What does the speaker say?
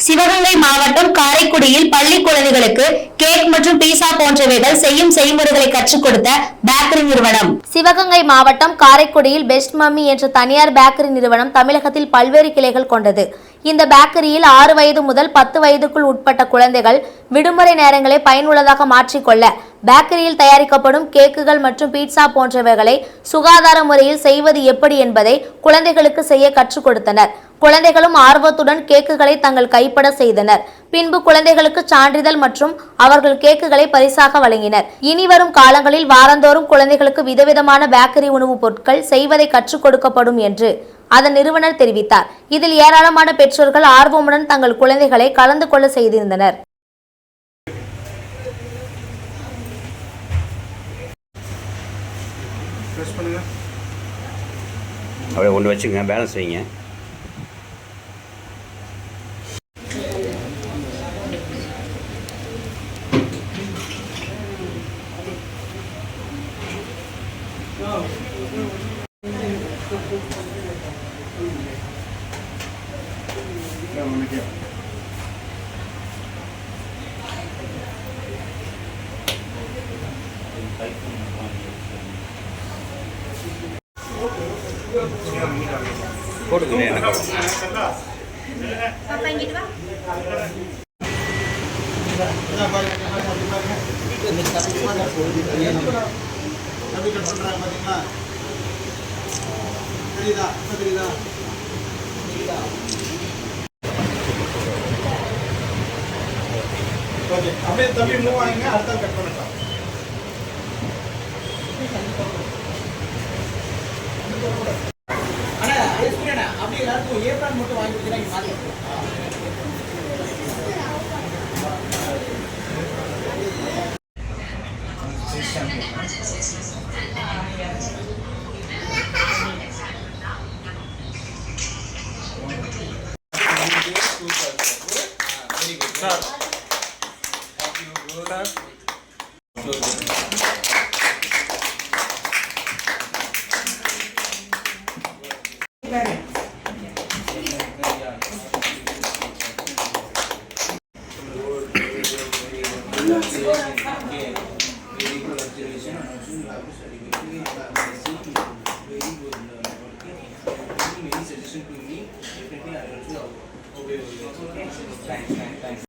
சிவகங்கை மாவட்டம் காரைக்குடியில் பள்ளி குழந்தைகளுக்கு கேக் மற்றும் பீஸா போன்றவைகள் செய்யும் செய்முறைகளை கற்றுக் கொடுத்த பேக்கரி நிறுவனம். சிவகங்கை மாவட்டம் காரைக்குடியில் பெஸ்ட் மம்மி என்ற தனியார் பேக்கரி நிறுவனம் தமிழகத்தில் பல்வேறு கிளைகள் கொண்டது. இந்த பேக்கரியில் 6 வயது முதல் 10 வயதுக்குள் உட்பட்ட குழந்தைகள் விடுமுறை நேரங்களை பயனுள்ளதாக மாற்றிக்கொள்ள பேக்கரியில் தயாரிக்கப்படும் கேக்குகள் மற்றும் பீட்சா போன்றவைகளை சுகாதார முறையில் செய்வது எப்படி என்பதை குழந்தைகளுக்கு செய்ய கற்றுக் கொடுத்தனர். குழந்தைகளும் ஆர்வத்துடன் கேக்குகளை தங்கள் கைப்பட செய்தனர். பின்பு குழந்தைகளுக்கு சான்றிதழ் மற்றும் அவர்கள் கேக்குகளை பரிசாக வழங்கினர். இனிவரும் காலங்களில் வாரந்தோறும் குழந்தைகளுக்கு விதவிதமான பேக்கரி உணவுப் பொருட்கள் செய்வதை கற்றுக் கொடுக்கப்படும் என்று அதன் நிறுவனர் தெரிவித்தார். இதில் ஏராளமான பெற்றோர்கள் ஆர்வமுடன் தங்கள் குழந்தைகளை கலந்து கொள்ள செய்திருந்தனர். அப்படியே ஒன்று வச்சுங்க, பேலன்ஸ் வைங்க. போட்டுக்கங்க, என்ன அப்படியே தம்பி மூவ் ஆகுங்க, அடுத்த கட் பண்ணலாம். அண்ணா ஐஸ்கிரீம் அப்படியே எல்லாருக்கும் ஏப்ரல் மட்டும் வாங்கி கொடுத்தீங்கன்னா